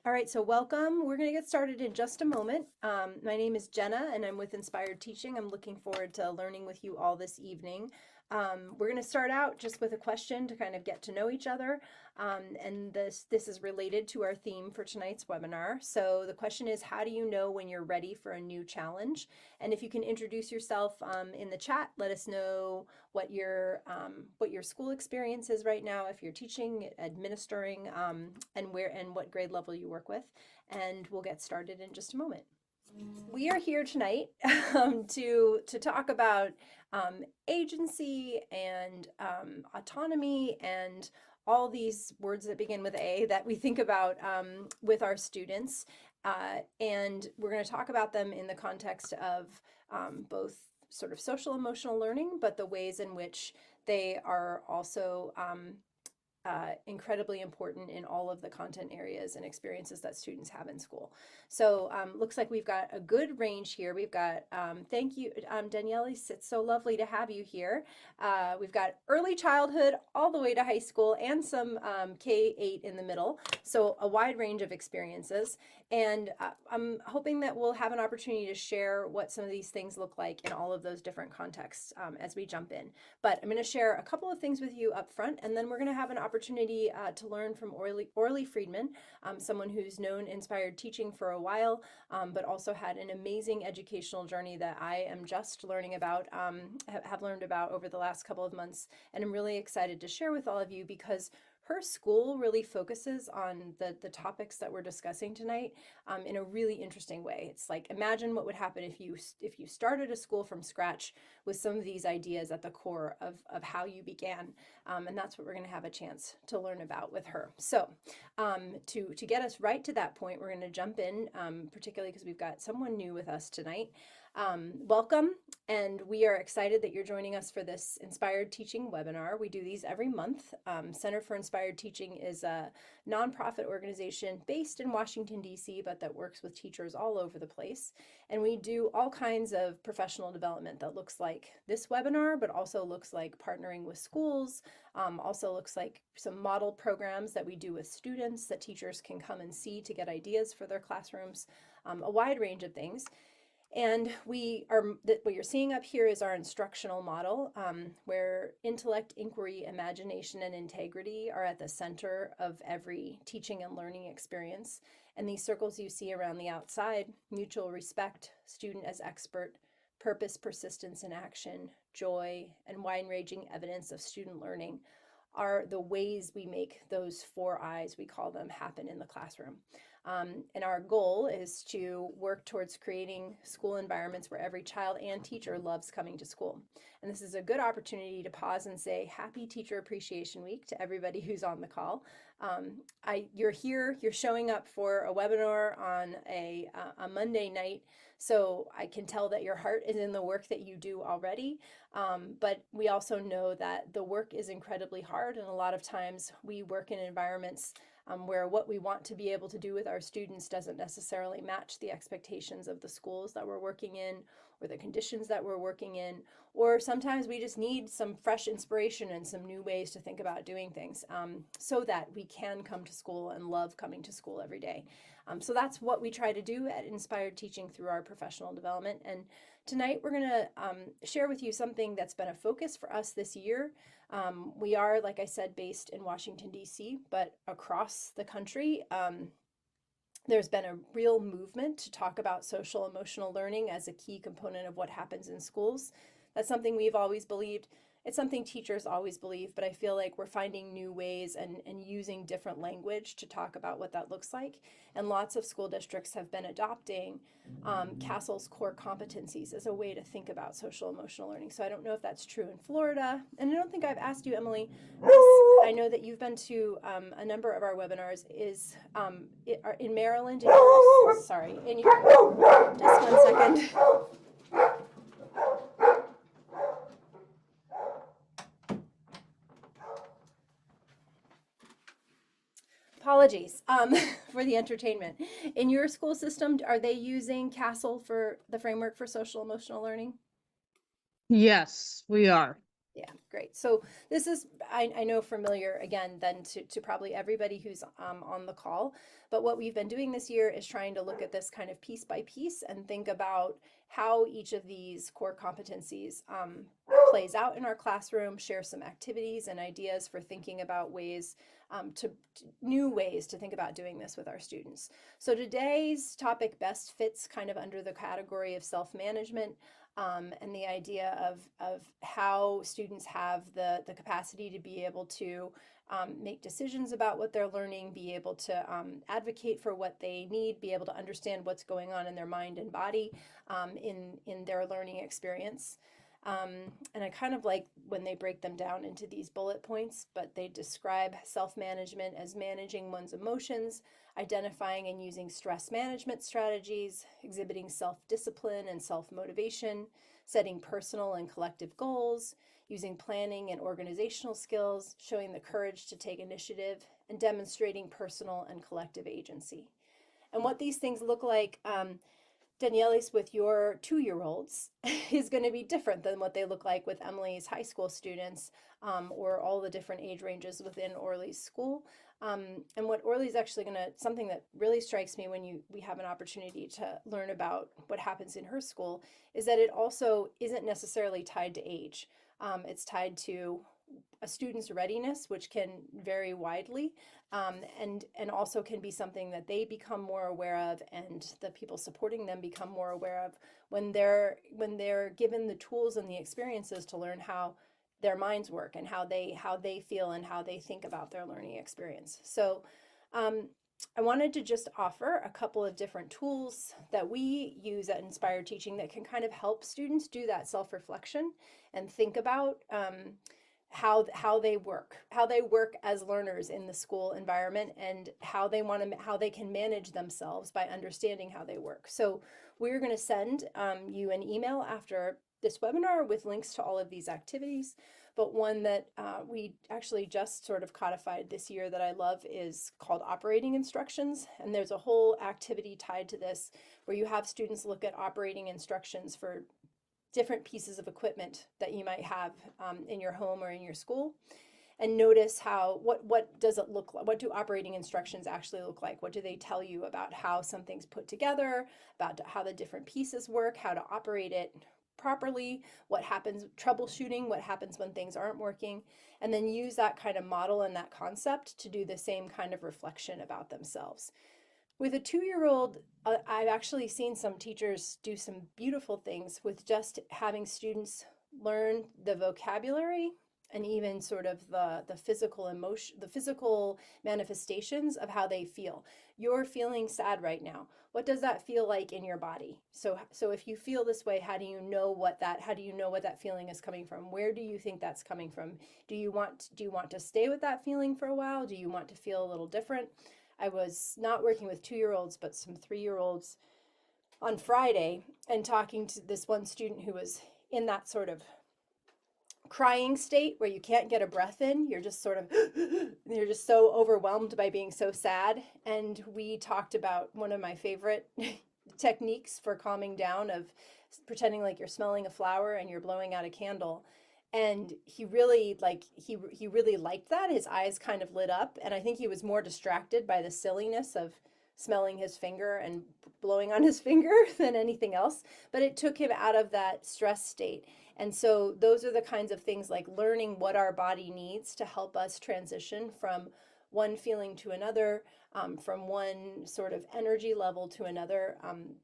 All right, so welcome. We're going to get started in just a moment. My name is Jenna, and I'm with Inspired Teaching. I'm looking forward to learning with you all this evening. We're going to start out just with a question to kind of get to know each other, and this is related to our theme for tonight's webinar. So the question is, how do you know when you're ready for a new challenge? And if you can introduce yourself in the chat, let us know what your school experience is right now, if you're teaching, administering, and what grade level you work with. And we'll get started in just a moment. We are here tonight to talk about agency and autonomy and all these words that begin with A that we think about with our students. And we're going to talk about them in the context of both sort of social emotional learning, but the ways in which they are also incredibly important in all of the content areas and experiences that students have in school. So looks like we've got a good range here. We've got, thank you, Danielle, it's so lovely to have you here. We've got early childhood all the way to high school and some K-8 in the middle. So a wide range of experiences. And I'm hoping that we'll have an opportunity to share what some of these things look like in all of those different contexts as we jump in. But I'm going to share a couple of things with you up front, and then we're going to have an opportunity to learn from Orly Friedman, someone who's known Inspired Teaching for a while, but also had an amazing educational journey that I am just learning about, have learned about over the last couple of months. And I'm really excited to share with all of you because her school really focuses on the topics that we're discussing tonight in a really interesting way. It's like, imagine what would happen if you started a school from scratch with some of these ideas at the core of how you began. And that's what we're going to have a chance to learn about with her. So to get us right to that point, we're going to jump in, particularly because we've got someone new with us tonight. Welcome, and we are excited that you're joining us for this Inspired Teaching webinar. We do these every month. Center for Inspired Teaching is a nonprofit organization based in Washington, D.C., but that works with teachers all over the place. And we do all kinds of professional development that looks like this webinar, but also looks like partnering with schools, also looks like some model programs that we do with students that teachers can come and see to get ideas for their classrooms, a wide range of things. And what you're seeing up here is our instructional model, where intellect, inquiry, imagination, and integrity are at the center of every teaching and learning experience. And these circles you see around the outside, mutual respect, student as expert, purpose, persistence, and action, joy, and wide-ranging evidence of student learning, are the ways we make those 4 I's, we call them, happen in the classroom. And our goal is to work towards creating school environments where every child and teacher loves coming to school. And this is a good opportunity to pause and say Happy Teacher Appreciation Week to everybody who's on the call. You're here, you're showing up for a webinar on a Monday night, so I can tell that your heart is in the work that you do already. But we also know that the work is incredibly hard, and a lot of times we work in environments where what we want to be able to do with our students doesn't necessarily match the expectations of the schools that we're working in or the conditions that we're working in, or sometimes we just need some fresh inspiration and some new ways to think about doing things so that we can come to school and love coming to school every day. So that's what we try to do at Inspired Teaching through our professional development. And tonight we're going to share with you something that's been a focus for us this year. We are, like I said, based in Washington, D.C., but across the country, there's been a real movement to talk about social emotional learning as a key component of what happens in schools. That's something we've always believed. It's something teachers always believe, but I feel like we're finding new ways and using different language to talk about what that looks like. And lots of school districts have been adopting CASEL's core competencies as a way to think about social emotional learning. So I don't know if that's true in Florida. And I don't think I've asked you, Emily, I know that you've been to a number of our webinars. Is in Maryland, sorry, just 1 second. Apologies for the entertainment. In your school system, are they using CASEL for the framework for social emotional learning? Yes, we are. Yeah, great. So this is, I know, familiar again then to probably everybody who's on the call. But what we've been doing this year is trying to look at this kind of piece by piece and think about how each of these core competencies plays out in our classroom, share some activities and ideas for thinking about ways to new ways to think about doing this with our students. So today's topic best fits kind of under the category of self-management. And the idea of how students have the capacity to be able to make decisions about what they're learning, be able to advocate for what they need, be able to understand what's going on in their mind and body in their learning experience. And I kind of like when they break them down into these bullet points, but they describe self-management as managing one's emotions, identifying and using stress management strategies, exhibiting self-discipline and self-motivation, setting personal and collective goals, using planning and organizational skills, showing the courage to take initiative, and demonstrating personal and collective agency. And what these things look like, Daniele's with your 2-year-olds is going to be different than what they look like with Emily's high school students or all the different age ranges within Orly's school. And what Orly's actually going to, something that really strikes me when we have an opportunity to learn about what happens in her school, is that it also isn't necessarily tied to age. It's tied to a student's readiness, which can vary widely, and also can be something that they become more aware of, and the people supporting them become more aware of when they're given the tools and the experiences to learn how their minds work and how they feel and how they think about their learning experience. So I wanted to just offer a couple of different tools that we use at Inspired Teaching that can kind of help students do that self-reflection and think about how they work as learners in the school environment, and how they can manage themselves by understanding how they work. So we're going to send you an email after this webinar with links to all of these activities. But one that we actually just sort of codified this year that I love is called operating instructions. And there's a whole activity tied to this where you have students look at operating instructions for different pieces of equipment that you might have in your home or in your school, and notice what does it look like? What do operating instructions actually look like? What do they tell you about how something's put together, about how the different pieces work, how to operate it properly, what happens, troubleshooting, what happens when things aren't working, and then use that kind of model and that concept to do the same kind of reflection about themselves. With a 2-year-old, I've actually seen some teachers do some beautiful things with just having students learn the vocabulary and even sort of the physical emotion, the physical manifestations of how they feel. You're feeling sad right now. What does that feel like in your body? So if you feel this way, how do you know what that feeling is coming from? Where do you think that's coming from? Do you want to stay with that feeling for a while? Do you want to feel a little different? I was not working with 2-year-olds, but some 3-year-olds on Friday, and talking to this one student who was in that sort of crying state where you can't get a breath in. You're just sort of, you're just so overwhelmed by being so sad. And we talked about one of my favorite techniques for calming down, of pretending like you're smelling a flower and you're blowing out a candle. And he really liked that. His eyes kind of lit up, and I think he was more distracted by the silliness of smelling his finger and blowing on his finger than anything else, but it took him out of that stress state. And so those are the kinds of things, like learning what our body needs to help us transition from one feeling to another, from one sort of energy level to another.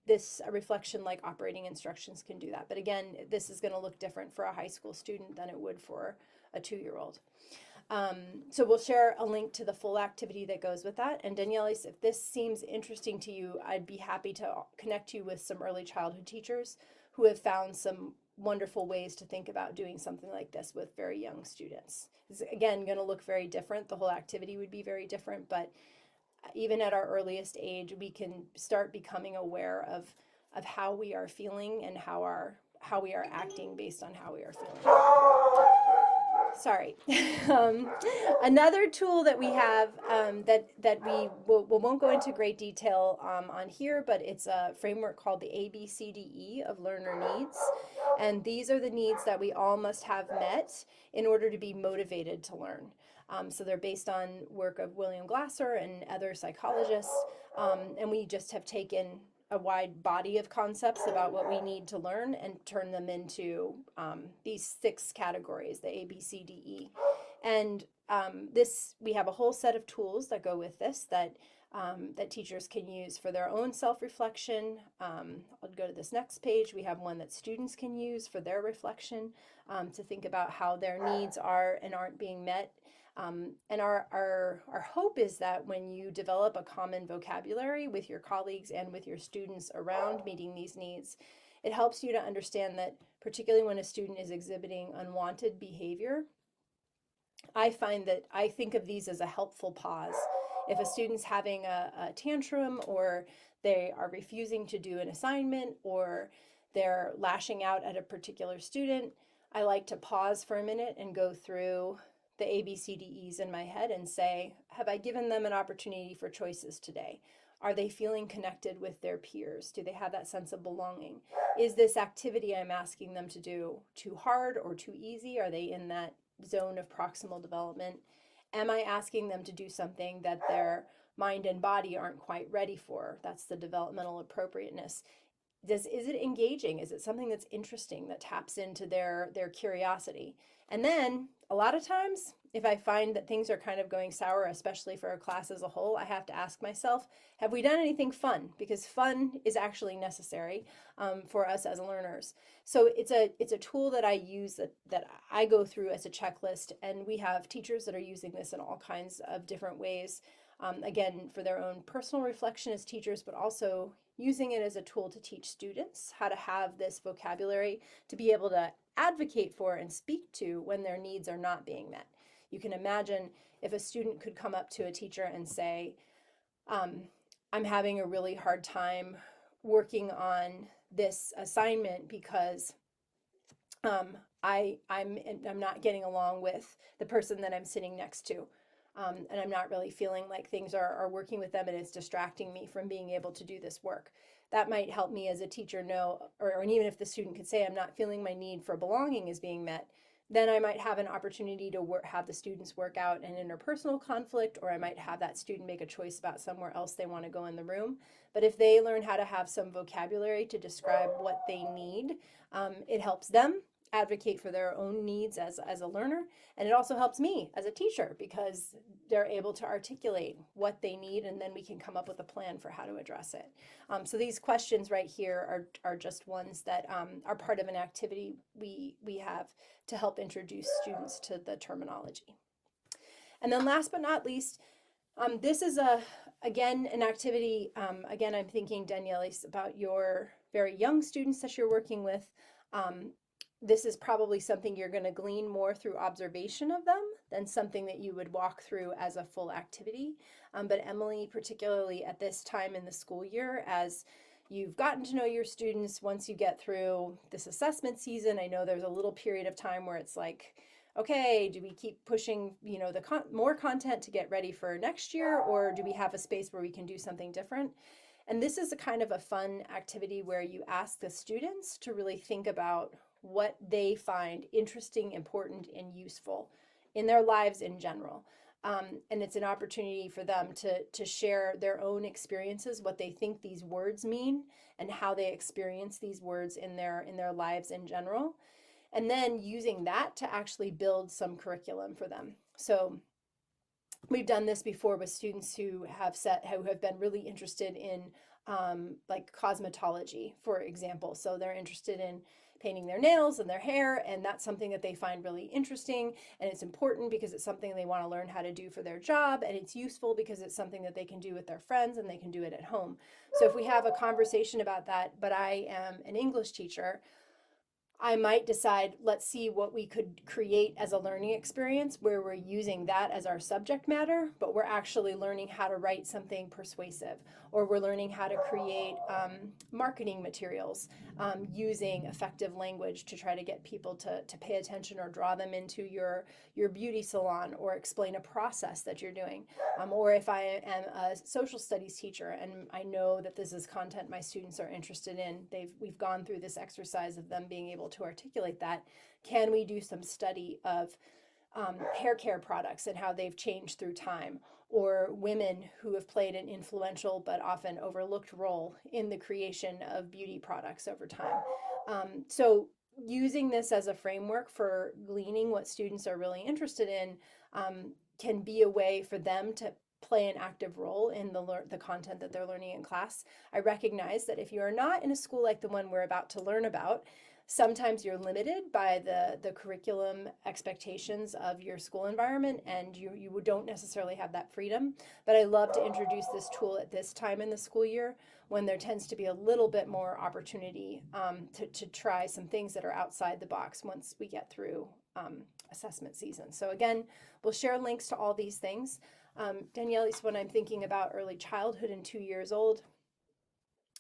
This reflection like operating instructions can do that. But again, this is going to look different for a high school student than it would for a 2-year-old. So we'll share a link to the full activity that goes with that. And Danielle, if this seems interesting to you, I'd be happy to connect you with some early childhood teachers who have found some wonderful ways to think about doing something like this with very young students. It's, again, going to look very different. The whole activity would be very different, but even at our earliest age, we can start becoming aware of how we are feeling and how we are acting based on how we are feeling. Sorry. um, Another tool that we have that we won't go into great detail on here, but it's a framework called the ABCDE of learner needs. And these are the needs that we all must have met in order to be motivated to learn. So they're based on work of William Glasser and other psychologists. And we just have taken a wide body of concepts about what we need to learn and turn them into these 6 categories, the A, B, C, D, E. And this, we have a whole set of tools that go with this that teachers can use for their own self-reflection. I'll go to this next page. We have one that students can use for their reflection to think about how their needs are and aren't being met. And our hope is that when you develop a common vocabulary with your colleagues and with your students around meeting these needs, it helps you to understand that, particularly when a student is exhibiting unwanted behavior, I find that I think of these as a helpful pause. If a student's having a tantrum, or they are refusing to do an assignment, or they're lashing out at a particular student, I like to pause for a minute and go through the ABCDEs in my head and say, have I given them an opportunity for choices today? Are they feeling connected with their peers? Do they have that sense of belonging? Is this activity I'm asking them to do too hard or too easy? Are they in that zone of proximal development? Am I asking them to do something that their mind and body aren't quite ready for? That's the developmental appropriateness. Is it engaging? Is it something that's interesting, that taps into their curiosity? And then a lot of times, if I find that things are kind of going sour, especially for a class as a whole, I have to ask myself, have we done anything fun? Because fun is actually necessary for us as learners. So it's a tool that I use, that I go through as a checklist, and we have teachers that are using this in all kinds of different ways. Again, for their own personal reflection as teachers, but also using it as a tool to teach students how to have this vocabulary to be able to advocate for and speak to when their needs are not being met. You can imagine if a student could come up to a teacher and say, I'm having a really hard time working on this assignment because I'm not getting along with the person that I'm sitting next to. And I'm not really feeling like things are working with them, and it's distracting me from being able to do this work. That might help me as a teacher know, or even if the student could say, I'm not feeling my need for belonging is being met, then I might have an opportunity to have the students work out an interpersonal conflict, or I might have that student make a choice about somewhere else they want to go in the room. But if they learn how to have some vocabulary to describe what they need, it helps them advocate for their own needs as a learner. And it also helps me as a teacher because they're able to articulate what they need, and then we can come up with a plan for how to address it. So these questions right here are just ones that are part of an activity we have to help introduce students to the terminology. And then last but not least, this is again an activity. Again, I'm thinking, Danielle, about your very young students that you're working with. This is probably something you're going to glean more through observation of them than something that you would walk through as a full activity. But Emily, particularly at this time in the school year, as you've gotten to know your students, once you get through this assessment season, I know there's a little period of time where it's like, okay, do we keep pushing, more content to get ready for next year, or do we have a space where we can do something different? And this is a kind of a fun activity where you ask the students to really think about what they find interesting, important, and useful in their lives in general. And it's an opportunity for them to share their own experiences, what they think these words mean, and how they experience these words in their lives in general. And then using that to actually build some curriculum for them. So we've done this before with students who have been really interested in like cosmetology, for example. So they're interested in painting their nails and their hair, and that's something that they find really interesting, and it's important because it's something they want to learn how to do for their job, and it's useful because it's something that they can do with their friends and they can do it at home. So if we have a conversation about that, but I am an English teacher, I might decide, let's see what we could create as a learning experience where we're using that as our subject matter, but we're actually learning how to write something persuasive, or we're learning how to create marketing materials using effective language to try to get people to pay attention or draw them into your beauty salon, or explain a process that you're doing. Or if I am a social studies teacher and I know that this is content my students are interested in, we've gone through this exercise of them being able to articulate that. Can we do some study of hair care products and how they've changed through time, or women who have played an influential but often overlooked role in the creation of beauty products over time? So using this as a framework for gleaning what students are really interested in can be a way for them to play an active role in the content that they're learning in class. I recognize that if you are not in a school like the one we're about to learn about, sometimes you're limited by the curriculum expectations of your school environment, and you don't necessarily have that freedom. But I love to introduce this tool at this time in the school year, when there tends to be a little bit more opportunity to try some things that are outside the box once we get through assessment season. So again, we'll share links to all these things. Daniele's, when I'm thinking about early childhood and 2 years old,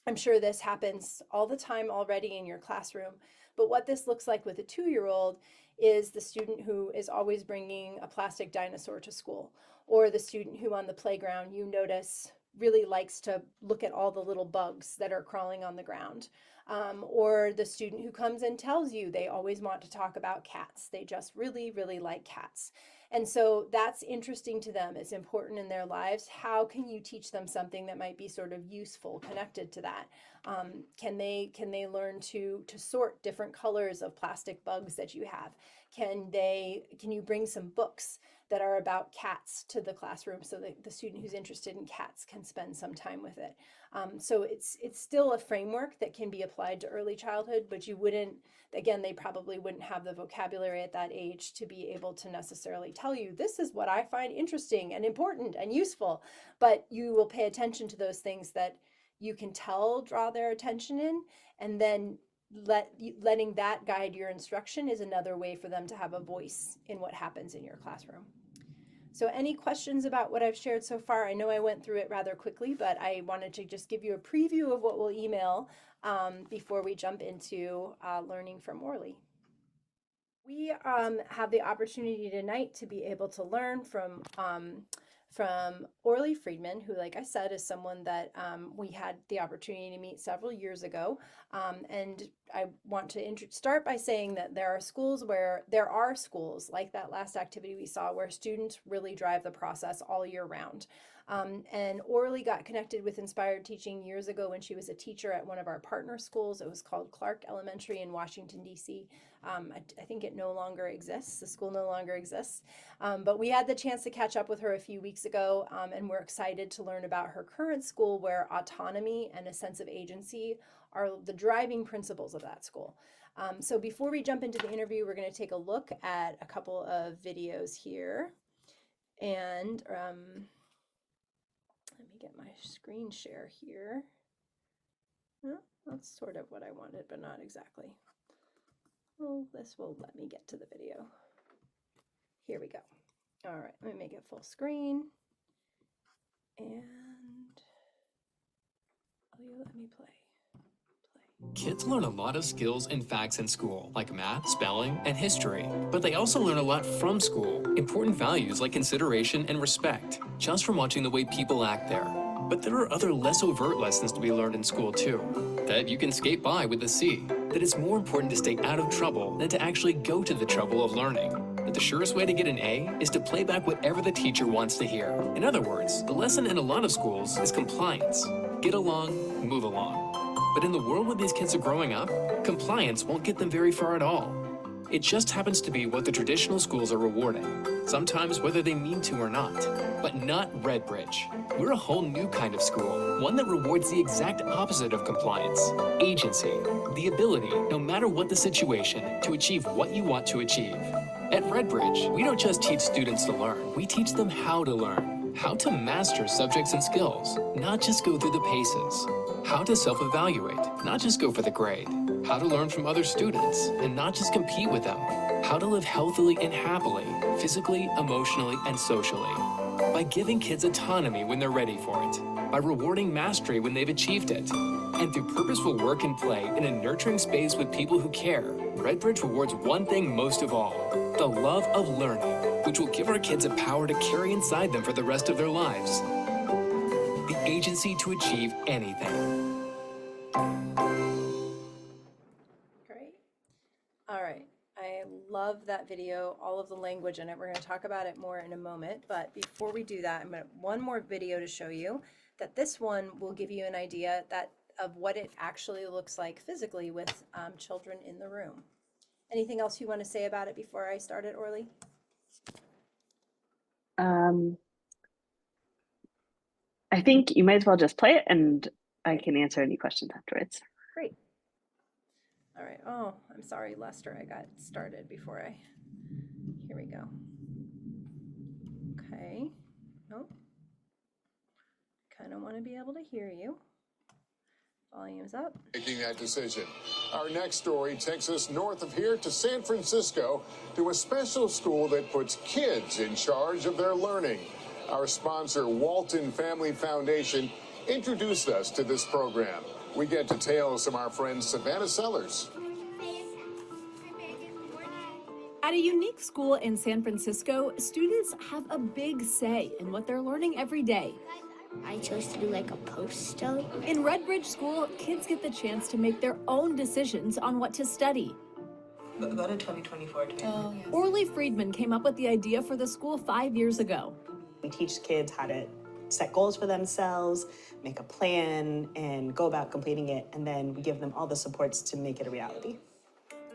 I'm sure this happens all the time already in your classroom, but what this looks like with a 2-year-old is the student who is always bringing a plastic dinosaur to school, or the student who on the playground you notice really likes to look at all the little bugs that are crawling on the ground. Or the student who comes and tells you they always want to talk about cats. They just really, really like cats. And so that's interesting to them. It's important in their lives. How can you teach them something that might be sort of useful connected to that? Can they learn to sort different colors of plastic bugs that you have? Can you bring some books that are about cats to the classroom so that the student who's interested in cats can spend some time with it? So it's still a framework that can be applied to early childhood, but you wouldn't, again, they probably wouldn't have the vocabulary at that age to be able to necessarily tell you, this is what I find interesting and important and useful. But you will pay attention to those things that you can tell draw their attention in, and then letting that guide your instruction is another way for them to have a voice in what happens in your classroom. So any questions about what I've shared so far? I know I went through it rather quickly, but I wanted to just give you a preview of what we'll email before we jump into learning from Orly. We have the opportunity tonight to be able to learn from Orly Friedman, who, like I said, is someone that we had the opportunity to meet several years ago. And I want to start by saying that there are schools like that last activity we saw, where students really drive the process all year round. And Orly got connected with Inspired Teaching years ago when she was a teacher at one of our partner schools. It was called Clark Elementary in Washington, D.C. I think it no longer exists. The school no longer exists. But we had the chance to catch up with her a few weeks ago, and we're excited to learn about her current school, where autonomy and a sense of agency are the driving principles of that school. So before we jump into the interview, we're going to take a look at a couple of videos here. And let me get my screen share here. Well, that's sort of what I wanted, but not exactly. Well, this will let me get to the video. Here we go. All right, let me make it full screen. And will you let me play? Kids learn a lot of skills and facts in school, like math, spelling, and history. But they also learn a lot from school. Important values like consideration and respect, just from watching the way people act there. But there are other less overt lessons to be learned in school too. That you can skate by with a C. That it's more important to stay out of trouble than to actually go to the trouble of learning. That the surest way to get an A is to play back whatever the teacher wants to hear. In other words, the lesson in a lot of schools is compliance. Get along, move along. But in the world where these kids are growing up, compliance won't get them very far at all. It just happens to be what the traditional schools are rewarding, sometimes whether they mean to or not. But not Redbridge. We're a whole new kind of school, one that rewards the exact opposite of compliance: agency, the ability, no matter what the situation, to achieve what you want to achieve. At Redbridge, we don't just teach students to learn, we teach them how to learn, how to master subjects and skills, not just go through the paces, how to self-evaluate, not just go for the grade, how to learn from other students and not just compete with them, how to live healthily and happily, physically, emotionally, and socially. By giving kids autonomy when they're ready for it, by rewarding mastery when they've achieved it, and through purposeful work and play in a nurturing space with people who care, Redbridge rewards one thing most of all, the love of learning, which will give our kids a power to carry inside them for the rest of their lives. The agency to achieve anything. Great. All right. I love that video, all of the language in it. We're going to talk about it more in a moment. But before we do that, I'm going to one more video to show you that this one will give you an idea of what it actually looks like physically with children in the room. Anything else you want to say about it before I start it, Orly? I think you might as well just play it and I can answer any questions afterwards. Great. All right. Oh, I'm sorry, Lester. I got started before here we go. Okay. Oh. Kind of want to be able to hear you. Volume's up. Making that decision. Our next story takes us north of here to San Francisco to a special school that puts kids in charge of their learning. Our sponsor, Walton Family Foundation, introduced us to this program. We get details from our friend Savannah Sellers. At a unique school in San Francisco, students have a big say in what they're learning every day. I chose to do like a poster. In Redbridge School, kids get the chance to make their own decisions on what to study. Go to 2024. Oh, yes. Orly Friedman came up with the idea for the school 5 years ago. We teach kids how to set goals for themselves, make a plan, and go about completing it, and then we give them all the supports to make it a reality.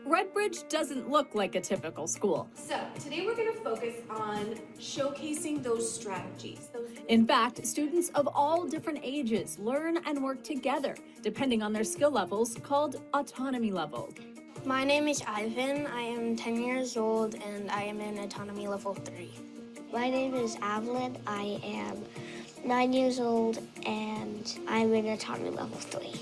Redbridge doesn't look like a typical school. So today we're going to focus on showcasing those strategies. In fact, students of all different ages learn and work together, depending on their skill levels, called autonomy level. My name is Ivan. I am 10 years old and I am in autonomy level 3. My name is Avalyn. I am 9 years old and I'm in autonomy level 3.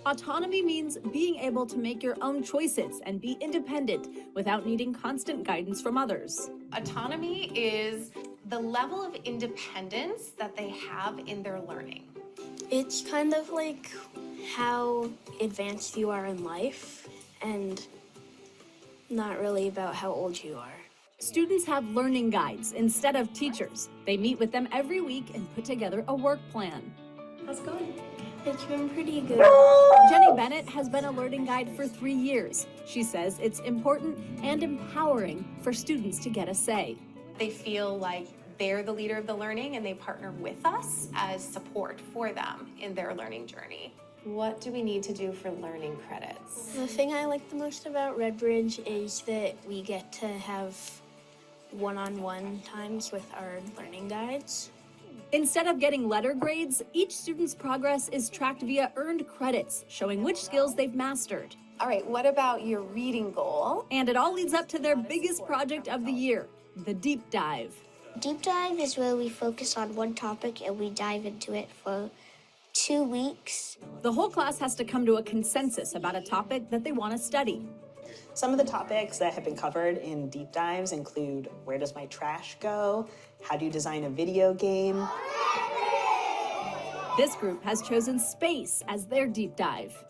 Autonomy means being able to make your own choices and be independent without needing constant guidance from others. Autonomy is the level of independence that they have in their learning. It's kind of like how advanced you are in life and not really about how old you are. Students have learning guides instead of teachers. They meet with them every week and put together a work plan. How's it going? It's been pretty good. Jenny Bennett has been a learning guide for 3 years. She says it's important and empowering for students to get a say. They feel like they're the leader of the learning and they partner with us as support for them in their learning journey. What do we need to do for learning credits? The thing I like the most about Redbridge is that we get to have one-on-one times with our learning guides. Instead of getting letter grades, each student's progress is tracked via earned credits, showing which skills they've mastered. All right, what about your reading goal? And it all leads up to their biggest project of the year, the deep dive. Deep dive is where we focus on one topic and we dive into it for 2 weeks. The whole class has to come to a consensus about a topic that they want to study. Some of the topics that have been covered in deep dives include where does my trash go? How do you design a video game? This group has chosen space as their deep dive.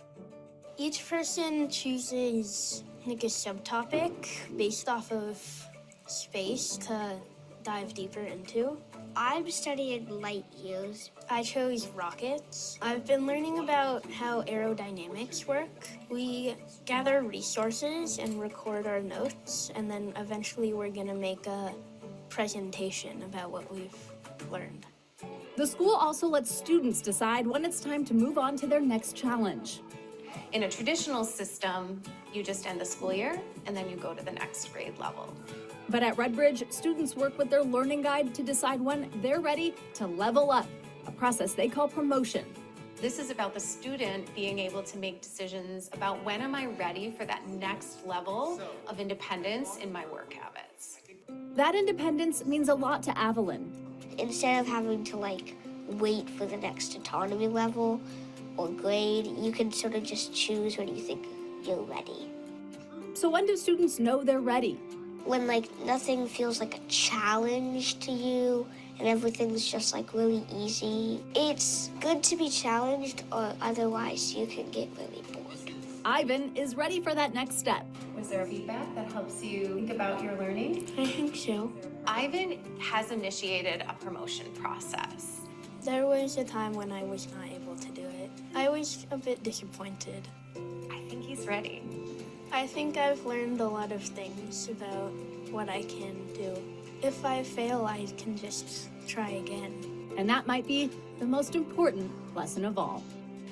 Each person chooses like a subtopic based off of space to dive deeper into. I'm studying light years. I chose rockets. I've been learning about how aerodynamics work. We gather resources and record our notes, and then eventually we're gonna make a presentation about what we've learned. The school also lets students decide when it's time to move on to their next challenge. In a traditional system, you just end the school year and then you go to the next grade level. But at Redbridge, students work with their learning guide to decide when they're ready to level up, a process they call promotion. This is about the student being able to make decisions about when am I ready for that next level of independence in my work habits. That independence means a lot to Avalyn. Instead of having to wait for the next autonomy level or grade, you can sort of just choose when you think you're ready. So when do students know they're ready? When like nothing feels like a challenge to you and everything's just like really easy. It's good to be challenged, or otherwise you can get really bored. Ivan is ready for that next step. Was there feedback that helps you think about your learning? I think so. Ivan has initiated a promotion process. There was a time when I was not able to do it. I was a bit disappointed. I think he's ready. I think I've learned a lot of things about what I can do. If I fail, I can just try again. And that might be the most important lesson of all.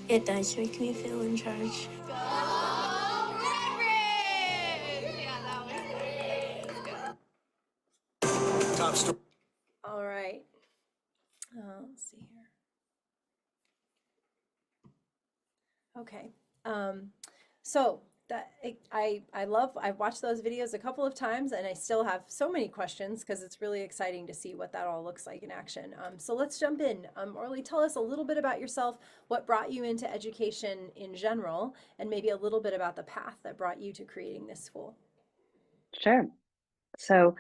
It does make me feel in charge. Top story. All right. Let's see here. Okay. So that I've watched those videos a couple of times, and I still have so many questions because it's really exciting to see what that all looks like in action. So let's jump in. Orly, tell us a little bit about yourself, what brought you into education in general, and maybe a little bit about the path that brought you to creating this school. Sure. So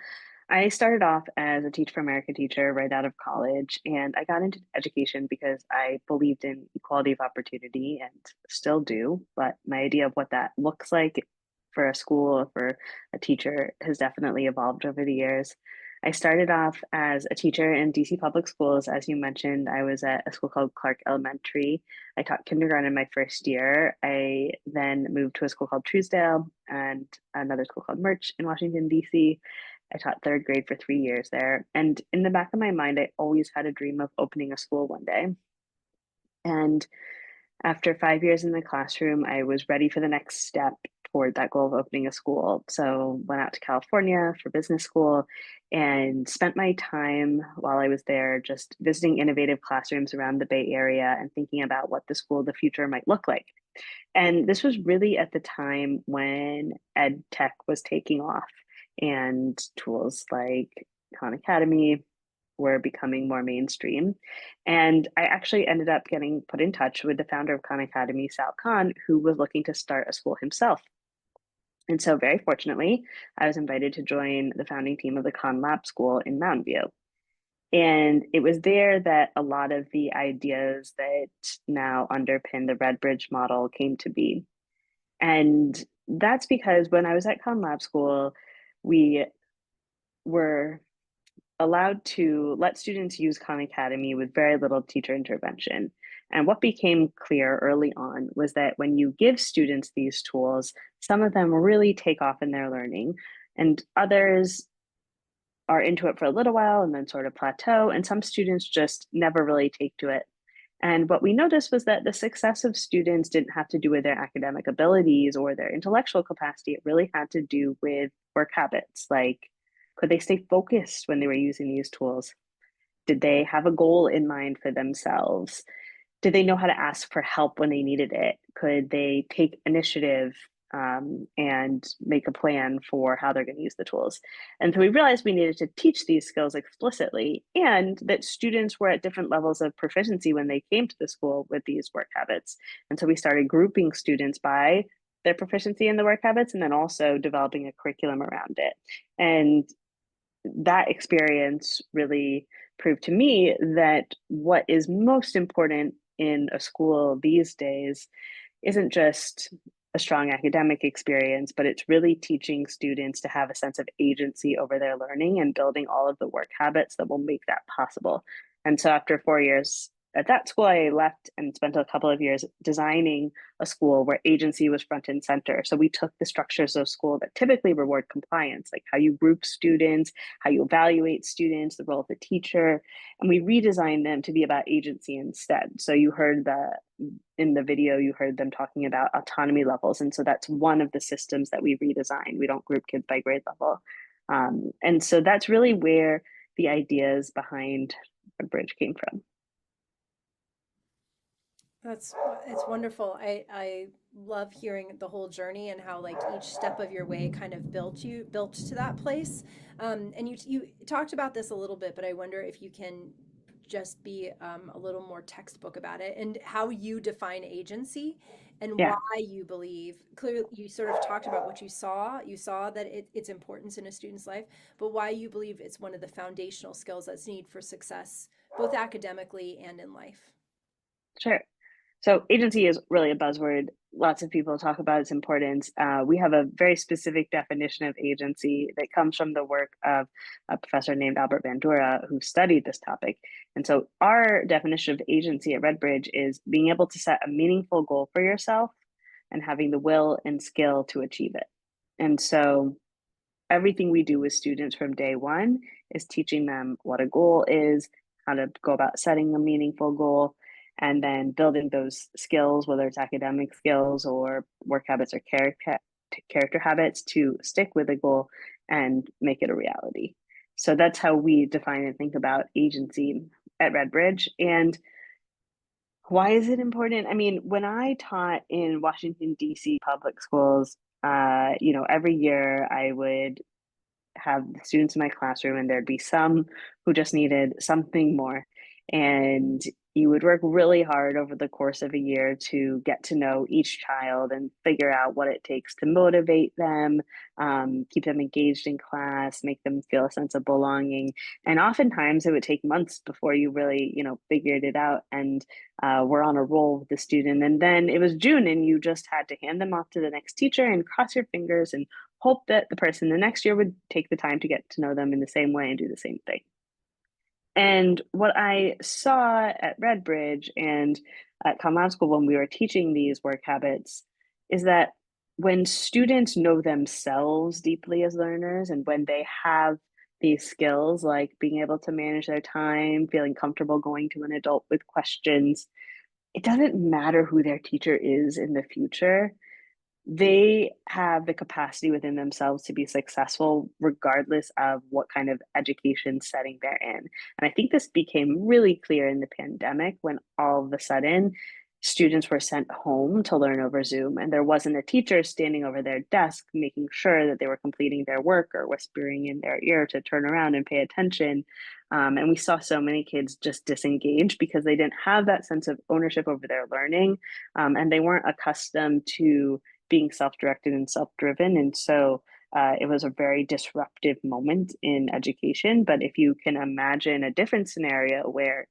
I started off as a Teach for America teacher right out of college, and I got into education because I believed in equality of opportunity and still do. But my idea of what that looks like for a school, for a teacher, has definitely evolved over the years. I started off as a teacher in DC public schools. As you mentioned, I was at a school called Clark Elementary. I taught kindergarten my first year. I then moved to a school called Truesdale and another school called Murch in Washington, DC. I taught third grade for 3 years there. And in the back of my mind, I always had a dream of opening a school one day. And after 5 years in the classroom, I was ready for the next step toward that goal of opening a school. So went out to California for business school and spent my time while I was there just visiting innovative classrooms around the Bay Area and thinking about what the school of the future might look like. And this was really at the time when ed tech was taking off and tools like Khan Academy were becoming more mainstream. And I actually ended up getting put in touch with the founder of Khan Academy, Sal Khan, who was looking to start a school himself. And so, very fortunately, I was invited to join the founding team of the Khan Lab School in Mountain View. And it was there that a lot of the ideas that now underpin the Red Bridge model came to be. And that's because when I was at Khan Lab School, we were allowed to let students use Khan Academy with very little teacher intervention. And what became clear early on was that when you give students these tools, some of them really take off in their learning, and others are into it for a little while and then sort of plateau, and some students just never really take to it. And what we noticed was that the success of students didn't have to do with their academic abilities or their intellectual capacity. It really had to do with work habits, like could they stay focused when they were using these tools? Did they have a goal in mind for themselves? Did they know how to ask for help when they needed it? Could they take initiative and make a plan for how they're going to use the tools? And so we realized we needed to teach these skills explicitly, and that students were at different levels of proficiency when they came to the school with these work habits. And so we started grouping students by their proficiency in the work habits and then also developing a curriculum around it. And that experience really proved to me that what is most important in a school these days isn't just a strong academic experience, but it's really teaching students to have a sense of agency over their learning and building all of the work habits that will make that possible. And so after 4 years at that school, I left and spent a couple of years designing a school where agency was front and center. So we took the structures of school that typically reward compliance, like how you group students, how you evaluate students, the role of the teacher, and we redesigned them to be about agency instead. So you heard in the video, you heard them talking about autonomy levels. And so that's one of the systems that we redesigned. We don't group kids by grade level. And so that's really where the ideas behind a bridge came from. It's wonderful. I love hearing the whole journey and how like each step of your way kind of built to that place. And you talked about this a little bit, but I wonder if you can just be a little more textbook about it and how you define agency and why Yeah, you believe clearly you sort of talked about what you saw that its importance in a student's life, but why you believe it's one of the foundational skills that's needed for success both academically and in life. sure. So agency is really a buzzword. Lots of people talk about its importance. We have a very specific definition of agency that comes from the work of a professor named Albert Bandura, who studied this topic. And so our definition of agency at Redbridge is being able to set a meaningful goal for yourself and having the will and skill to achieve it. And so everything we do with students from day one is teaching them what a goal is, how to go about setting a meaningful goal, and then building those skills, whether it's academic skills or work habits or character habits, to stick with a goal and make it a reality. So that's how we define and think about agency at Redbridge. And why is it important? I mean, when I taught in Washington, D.C. public schools, every year I would have the students in my classroom, and there'd be some who just needed something more. And you would work really hard over the course of a year to get to know each child and figure out what it takes to motivate them, keep them engaged in class, make them feel a sense of belonging. And oftentimes it would take months before you really, figured it out and were on a roll with the student. And then it was June, and you just had to hand them off to the next teacher and cross your fingers and hope that the person the next year would take the time to get to know them in the same way and do the same thing. And what I saw at Redbridge and at Commonwealth School when we were teaching these work habits is that when students know themselves deeply as learners, and when they have these skills like being able to manage their time, feeling comfortable going to an adult with questions, it doesn't matter who their teacher is in the future. They have the capacity within themselves to be successful regardless of what kind of education setting they're in. And I think this became really clear in the pandemic when all of a sudden students were sent home to learn over Zoom, and there wasn't a teacher standing over their desk making sure that they were completing their work or whispering in their ear to turn around and pay attention. And we saw so many kids just disengage because they didn't have that sense of ownership over their learning, and they weren't accustomed to being self-directed and self-driven. And so it was a very disruptive moment in education. But if you can imagine a different scenario where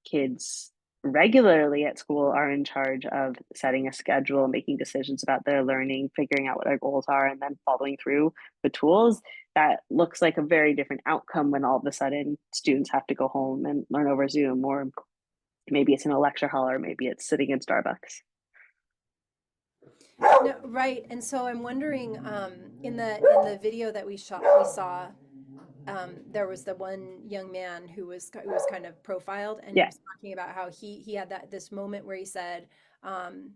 kids regularly at school are in charge of setting a schedule, making decisions about their learning, figuring out what their goals are, and then following through the tools, that looks like a very different outcome when all of a sudden students have to go home and learn over Zoom, or maybe it's in a lecture hall, or maybe it's sitting in Starbucks. No, right. And so I'm wondering, in the video that we saw, there was the one young man who was kind of profiled, and he Yeah, was talking about how he had this moment where he said, um,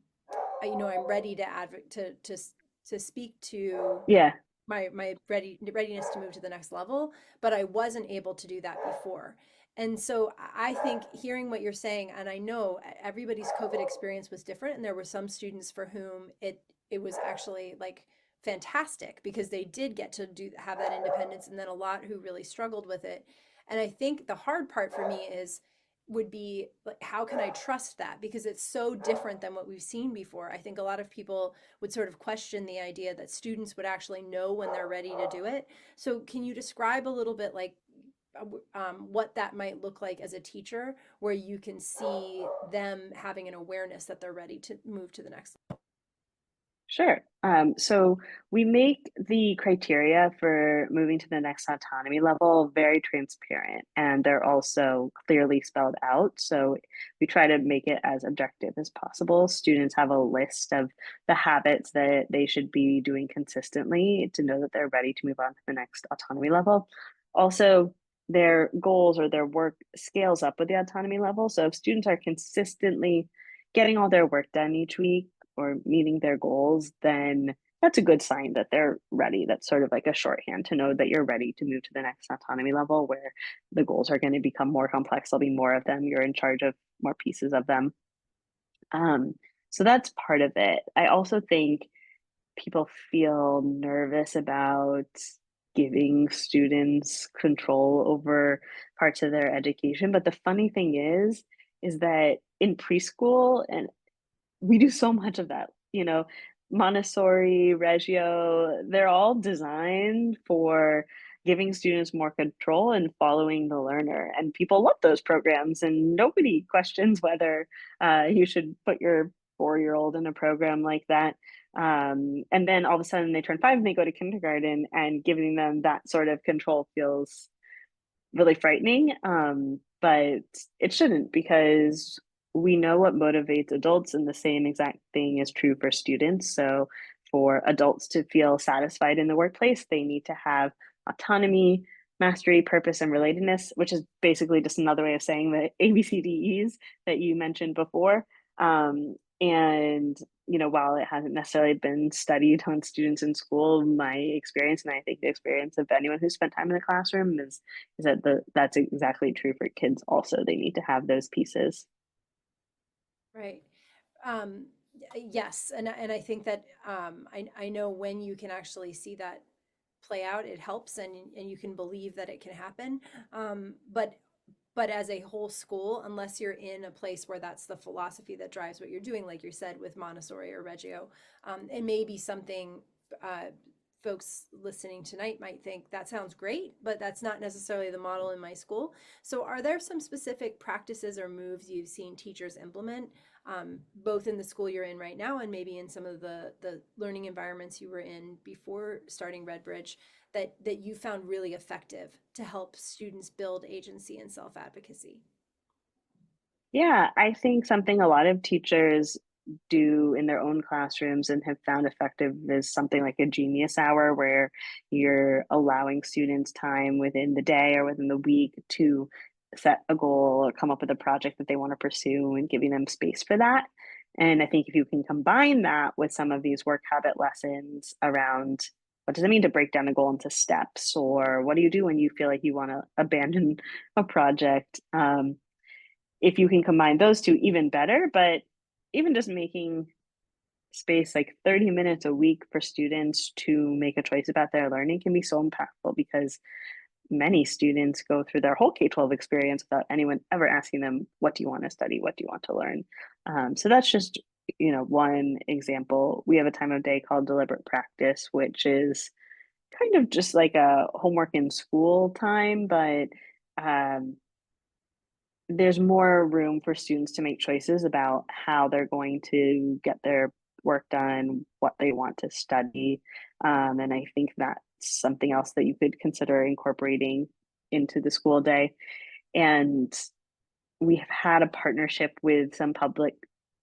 I'm ready to to speak to yeah, my readiness to move to the next level, but I wasn't able to do that before. And so I think hearing what you're saying, and I know everybody's COVID experience was different, and there were some students for whom it was actually like fantastic because they did get to have that independence, and then a lot who really struggled with it. And I think the hard part for me would be like, how can I trust that, because it's so different than what we've seen before. I think a lot of people would sort of question the idea that students would actually know when they're ready to do it. So can you describe a little bit like what that might look like as a teacher, where you can see them having an awareness that they're ready to move to the next level? sure. So we make the criteria for moving to the next autonomy level very transparent, and they're also clearly spelled out. So we try to make it as objective as possible. Students have a list of the habits that they should be doing consistently to know that they're ready to move on to the next autonomy level. Also, their goals or their work scales up with the autonomy level. So if students are consistently getting all their work done each week or meeting their goals, then that's a good sign that they're ready. That's sort of like a shorthand to know that you're ready to move to the next autonomy level, where the goals are going to become more complex. There'll be more of them. You're in charge of more pieces of them. So that's part of it. I also think people feel nervous about giving students control over parts of their education. But the funny thing is that in preschool, and we do so much of that, Montessori, Reggio, they're all designed for giving students more control and following the learner. And people love those programs, and nobody questions whether you should put your 4-year-old in a program like that. And then all of a sudden they turn 5 and they go to kindergarten, and giving them that sort of control feels really frightening. But it shouldn't, because we know what motivates adults, and the same exact thing is true for students. So, for adults to feel satisfied in the workplace, they need to have autonomy, mastery, purpose, and relatedness, which is basically just another way of saying the ABCDEs that you mentioned before. And while it hasn't necessarily been studied on students in school, my experience, and I think the experience of anyone who spent time in the classroom, is that that's exactly true for kids also. They need to have those pieces. Right. Yes, and I think that I know when you can actually see that play out, it helps, and you can believe that it can happen. But as a whole school, unless you're in a place where that's the philosophy that drives what you're doing, like you said with Montessori or Reggio, it may be something uh, folks listening tonight might think that sounds great, but that's not necessarily the model in my school. So, are there some specific practices or moves you've seen teachers implement, both in the school you're in right now and maybe in some of the learning environments you were in before starting Redbridge, that you found really effective to help students build agency and self-advocacy? Yeah, I think something a lot of teachers do in their own classrooms and have found effective is something like a genius hour, where you're allowing students time within the day or within the week to set a goal or come up with a project that they want to pursue, and giving them space for that. And I think if you can combine that with some of these work habit lessons around what does it mean to break down a goal into steps, or what do you do when you feel like you want to abandon a project, if you can combine those two, even better. But even just making space like 30 minutes a week for students to make a choice about their learning can be so impactful, because many students go through their whole K-12 experience without anyone ever asking them, what do you want to study? What do you want to learn? So that's just, one example. We have a time of day called deliberate practice, which is kind of just like a homework in school time, but um, there's more room for students to make choices about how they're going to get their work done, what they want to study. And I think that's something else that you could consider incorporating into the school day. And we have had a partnership with some public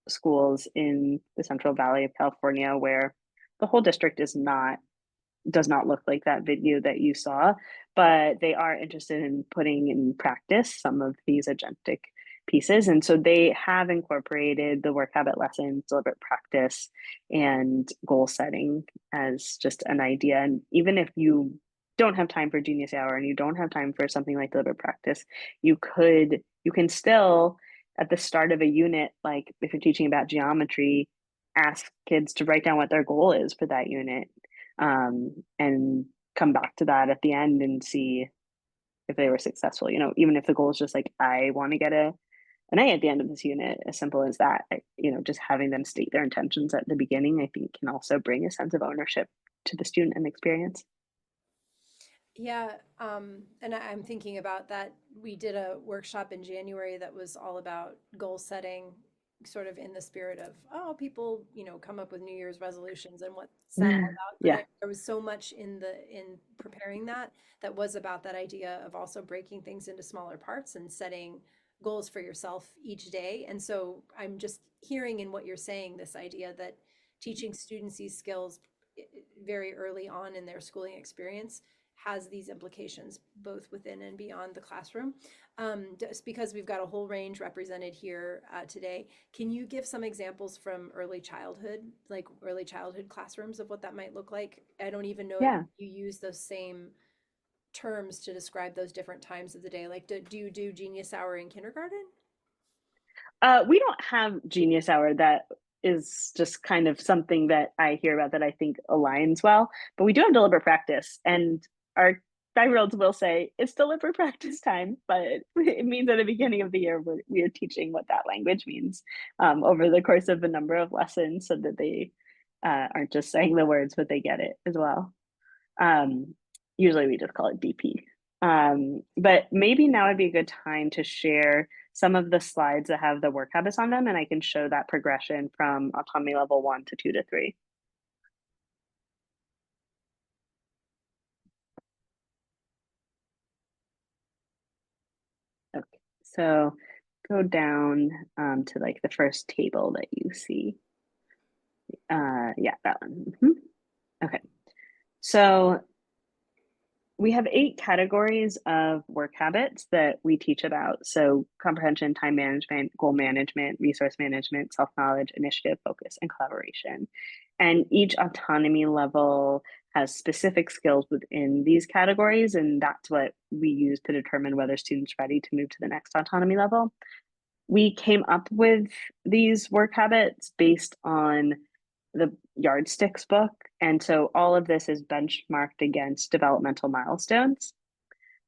schools in the Central Valley of California, where the whole district does not look like that video that you saw, but they are interested in putting in practice some of these agentic pieces. And so they have incorporated the work habit lessons, deliberate practice, and goal setting as just an idea. And even if you don't have time for Genius Hour and you don't have time for something like deliberate practice, you can still, at the start of a unit, like if you're teaching about geometry, ask kids to write down what their goal is for that unit, and come back to that at the end and see if they were successful. Even if the goal is just like, I want to get an A at the end of this unit, as simple as that. Just having them state their intentions at the beginning, I think, can also bring a sense of ownership to the student and experience. Yeah, and I'm thinking about that. We did a workshop in January that was all about goal setting, sort of in the spirit of, oh, people, come up with New Year's resolutions and what's that all about? But Yeah. there was so much in preparing that was about that idea of also breaking things into smaller parts and setting goals for yourself each day. And so I'm just hearing in what you're saying this idea that teaching students these skills very early on in their schooling experience has these implications both within and beyond the classroom. Just because we've got a whole range represented here today, can you give some examples from early childhood, like early childhood classrooms, of what that might look like? I don't even know if Yeah. you use those same terms to describe those different times of the day. Like, do you do Genius Hour in kindergarten? We don't have Genius Hour. That is just kind of something that I hear about that I think aligns well. But we do have deliberate practice. And our 5-year-olds will say it's deliberate practice time, but it means at the beginning of the year we are teaching what that language means over the course of a number of lessons so that they aren't just saying the words, but they get it as well. Um, Usually we just call it DP. But maybe now would be a good time to share some of the slides that have the work habits on them, and I can show that progression from autonomy level 1 to 2 to 3. Okay, so go down to like the first table that you see. Yeah, that one. Okay, so we have 8 categories of work habits that we teach about. So comprehension, time management, goal management, resource management, self-knowledge, initiative, focus, and collaboration. And each autonomy level has specific skills within these categories, and that's what we use to determine whether students are ready to move to the next autonomy level. We came up with these work habits based on the Yardsticks book. And so all of this is benchmarked against developmental milestones.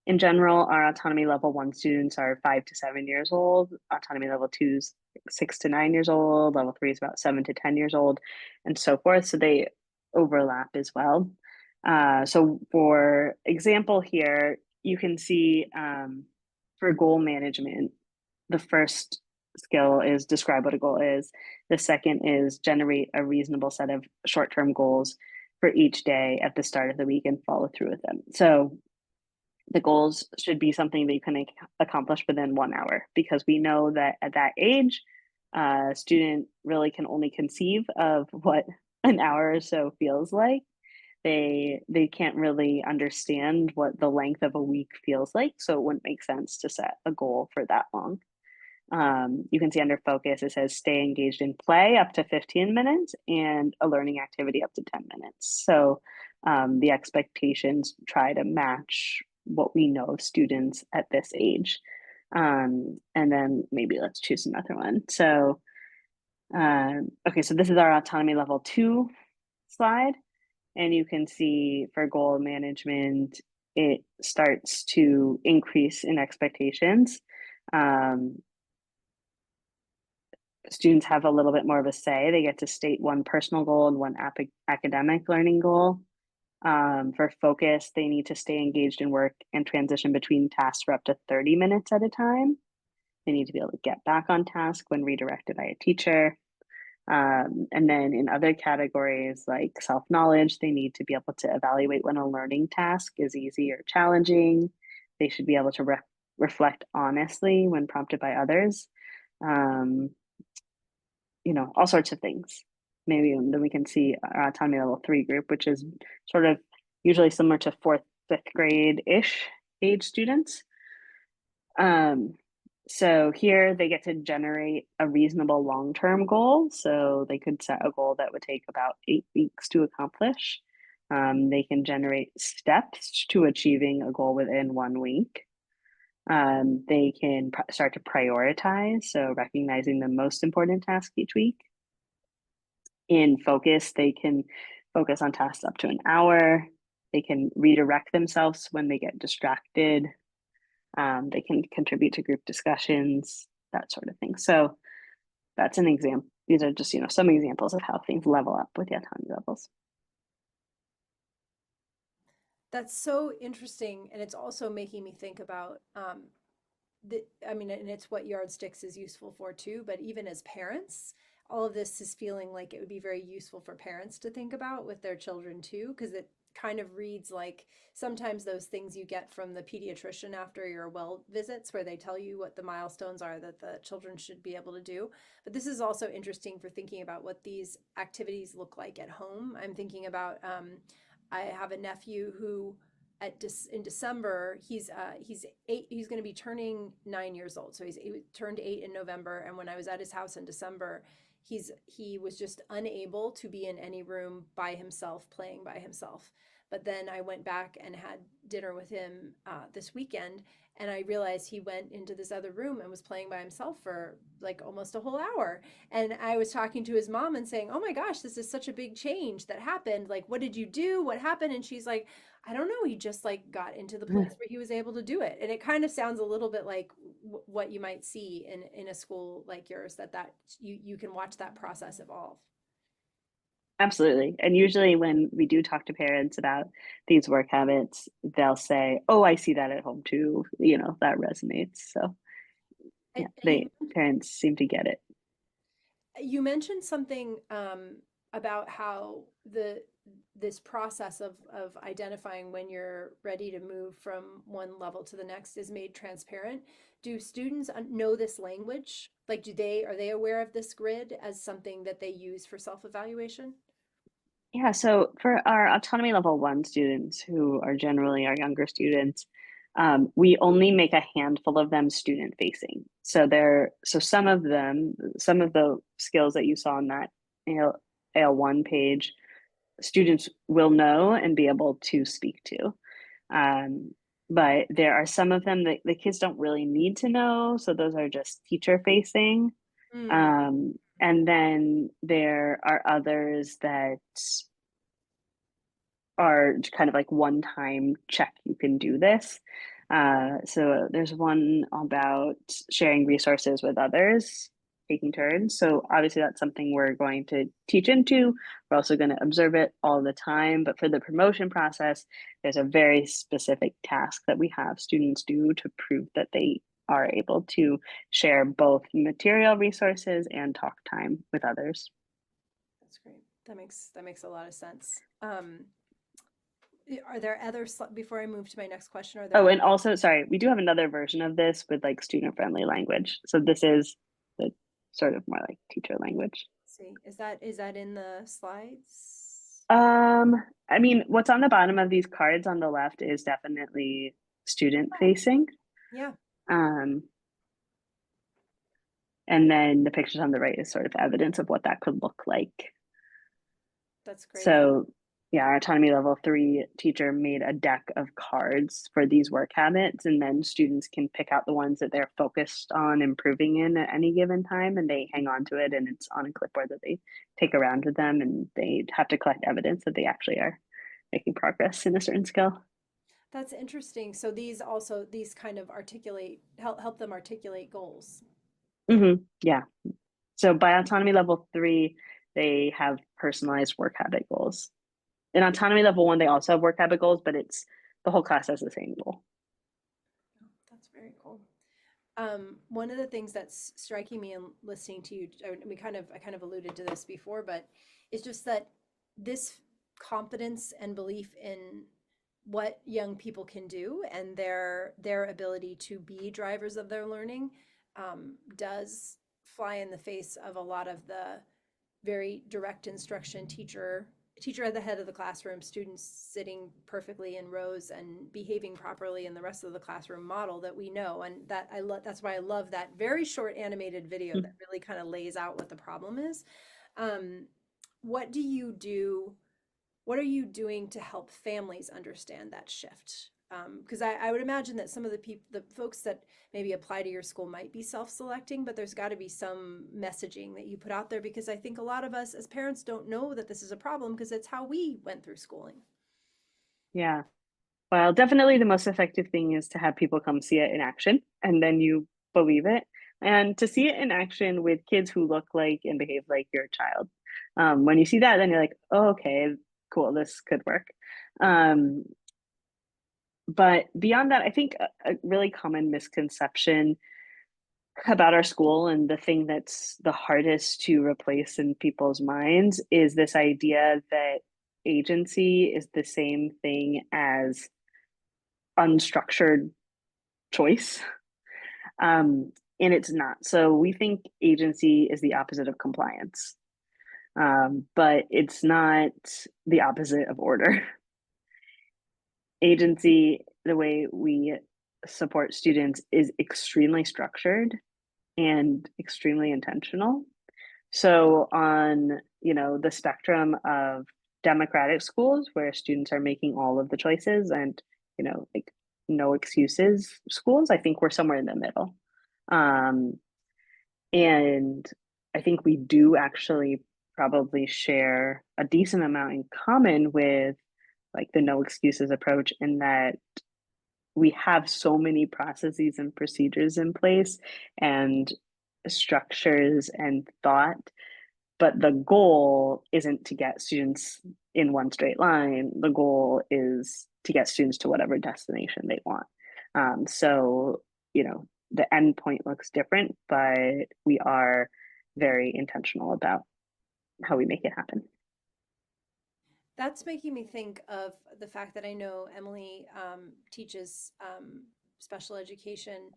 In general, our autonomy level 1 students are 5 to 7 years old. Autonomy level 2 is 6 to 9 years old. Level 3 is about 7 to 10 years old, and so forth. So they overlap as well. So for example here, you can see for goal management, the first skill is describe what a goal is. The second is generate a reasonable set of short-term goals for each day at the start of the week and follow through with them. So the goals should be something that you can accomplish within 1 hour, because we know that at that age, a student really can only conceive of what an hour or so feels like. They can't really understand what the length of a week feels like, so it wouldn't make sense to set a goal for that long. You can see under focus, it says stay engaged in play up to 15 minutes and a learning activity up to 10 minutes. So the expectations try to match what we know of students at this age. And then maybe let's choose another one. So, okay, so this is our autonomy level 2 slide. And you can see for goal management, it starts to increase in expectations. Students have a little bit more of a say. They get to state one personal goal and one academic learning goal. For focus, they need to stay engaged in work and transition between tasks for up to 30 minutes at a time. They need to be able to get back on task when redirected by a teacher. And then in other categories like self-knowledge, they need to be able to evaluate when a learning task is easy or challenging. They should be able to reflect honestly when prompted by others. All sorts of things. Maybe then we can see our autonomy level 3 group, which is sort of usually similar to 4th, 5th grade-ish age students. So here they get to generate a reasonable long-term goal. So they could set a goal that would take about 8 weeks to accomplish. They can generate steps to achieving a goal within 1 week. They can start to prioritize, so recognizing the most important task each week. In focus, they can focus on tasks up to an hour. They can redirect themselves when they get distracted. They can contribute to group discussions, that sort of thing. So that's an example. These are just, some examples of how things level up with the autonomy levels. That's so interesting, and it's also making me think about and it's what Yardsticks is useful for too, but even as parents, all of this is feeling like it would be very useful for parents to think about with their children too, because it kind of reads like sometimes those things you get from the pediatrician after your well visits where they tell you what the milestones are that the children should be able to do. But this is also interesting for thinking about what these activities look like at home. I'm thinking about I have a nephew who in December he's going to be turning 9 years old, so he turned 8 in November, and when I was at his house in December, he was just unable to be in any room by himself playing by himself. But then I went back and had dinner with him this weekend, and I realized he went into this other room and was playing by himself for like almost a whole hour. And I was talking to his mom and saying, "Oh my gosh, this is such a big change that happened. Like, what did you do? What happened?" And she's like, "I don't know. He just like got into the place where he was able to do it." And it kind of sounds a little bit like what you might see in a school like yours, that you can watch that process evolve. Absolutely. And usually when we do talk to parents about these work habits, they'll say, "Oh, I see that at home too." That resonates. So yeah, And you parents seem to get it. You mentioned something about how this process of identifying when you're ready to move from one level to the next is made transparent. Do students know this language? Like, are they aware of this grid as something that they use for self-evaluation? Yeah, so for our autonomy level 1 students, who are generally our younger students, we only make a handful of them student facing. So some of them, some of the skills that you saw on that AL1 page, students will know and be able to speak to. Um, but there are some of them that the kids don't really need to know, so those are just teacher facing. Mm, And then there are others that are kind of like one time check, you can do this. So there's one about sharing resources with others, taking turns. So obviously that's something we're going to teach into. We're also going to observe it all the time. But for the promotion process, there's a very specific task that we have students do to prove that they are able to share both material resources and talk time with others. that's great. That makes a lot of sense. Are there before I move to my next question, are there Oh, and also, sorry, we do have another version of this with like student-friendly language. So this is the sort of more like teacher language. see, is that in the slides? I mean, what's on the bottom of these cards on the left is definitely student facing. Yeah, Um, and then the pictures on the right is sort of evidence of what that could look like. that's great. So yeah, our autonomy level 3 teacher made a deck of cards for these work habits, and then students can pick out the ones that they're focused on improving in at any given time, and they hang on to it, and it's on a clipboard that they take around with them, and they have to collect evidence that they actually are making progress in a certain skill. That's interesting. So these kind of help them articulate goals. Yeah. So by autonomy level 3, they have personalized work habit goals. In autonomy level 1, they also have work habit goals, but it's the whole class has the same goal. That's very cool. One of the things that's striking me in listening to you, I kind of alluded to this before, but it's just that this confidence and belief in what young people can do and their ability to be drivers of their learning does fly in the face of a lot of the very direct instruction teacher at the head of the classroom, students sitting perfectly in rows and behaving properly in the rest of the classroom model that we know. And that's why I love that very short animated video that really kind of lays out what the problem is. um, what do you do what are you doing to help families understand that shift? Because I would imagine that some of the folks that maybe apply to your school might be self-selecting, but there's got to be some messaging that you put out there, because I think a lot of us as parents don't know that this is a problem because it's how we went through schooling. Yeah. Well, definitely the most effective thing is to have people come see it in action, and then you believe it. And to see it in action with kids who look like and behave like your child. When you see that, then you're like, oh, okay, cool, this could work. Um, but beyond that, I think a really common misconception about our school, and the thing that's the hardest to replace in people's minds, is this idea that agency is the same thing as unstructured choice. And it's not. So we think agency is the opposite of compliance, but it's not the opposite of order. Agency, the way we support students, is extremely structured and extremely intentional. So on, the spectrum of democratic schools where students are making all of the choices and, like no excuses schools. I think we're somewhere in the middle. Um, and I think we do actually probably share a decent amount in common with like the no excuses approach, in that we have so many processes and procedures in place and structures and thought, but the goal isn't to get students in one straight line. The goal is to get students to whatever destination they want. So, the end point looks different, but we are very intentional about how we make it happen. That's making me think of the fact that I know Emily teaches special education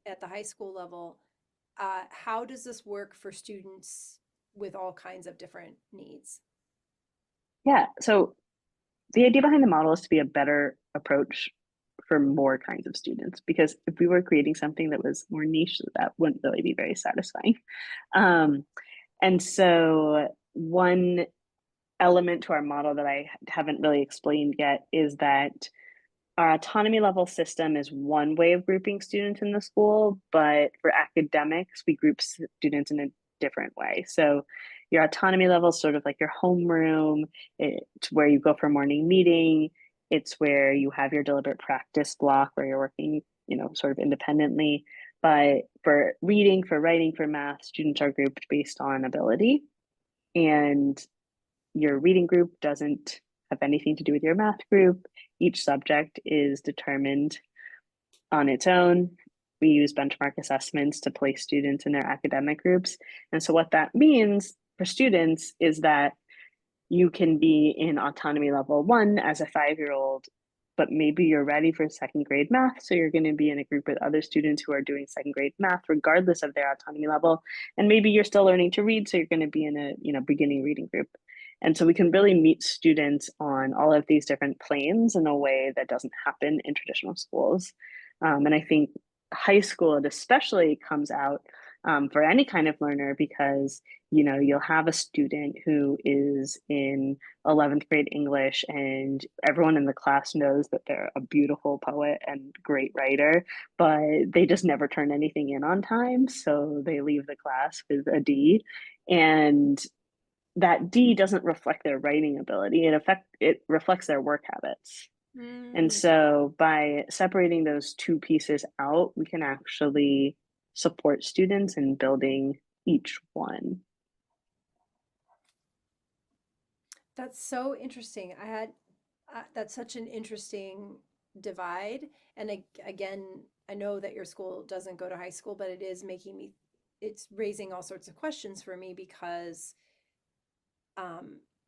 at the high school level. How does this work for students with all kinds of different needs? Yeah. So the idea behind the model is to be a better approach for more kinds of students, because if we were creating something that was more niche, that wouldn't really be very satisfying. Um, and so one element to our model that I haven't really explained yet is that our autonomy level system is one way of grouping students in the school, but for academics, we group students in a different way. So your autonomy level is sort of like your homeroom. It's where you go for morning meeting. It's where you have your deliberate practice block where you're working, sort of independently. But for reading, for writing, for math, students are grouped based on ability. And your reading group doesn't have anything to do with your math group. Each subject is determined on its own. We use benchmark assessments to place students in their academic groups. And so what that means for students is that you can be in autonomy level 1 as a 5-year-old, but maybe you're ready for second grade math. So you're going to be in a group with other students who are doing second grade math, regardless of their autonomy level. And maybe you're still learning to read. So you're going to be in a, beginning reading group. And so we can really meet students on all of these different planes in a way that doesn't happen in traditional schools. And I think high school, it especially comes out for any kind of learner, because you'll have a student who is in 11th grade English and everyone in the class knows that they're a beautiful poet and great writer, but they just never turn anything in on time. So they leave the class with a D. And that D doesn't reflect their writing ability. It reflects their work habits. And so by separating those two pieces out, we can actually support students in building each one. That's so interesting. That's such an interesting divide. And again, I know that your school doesn't go to high school, but it's raising all sorts of questions for me because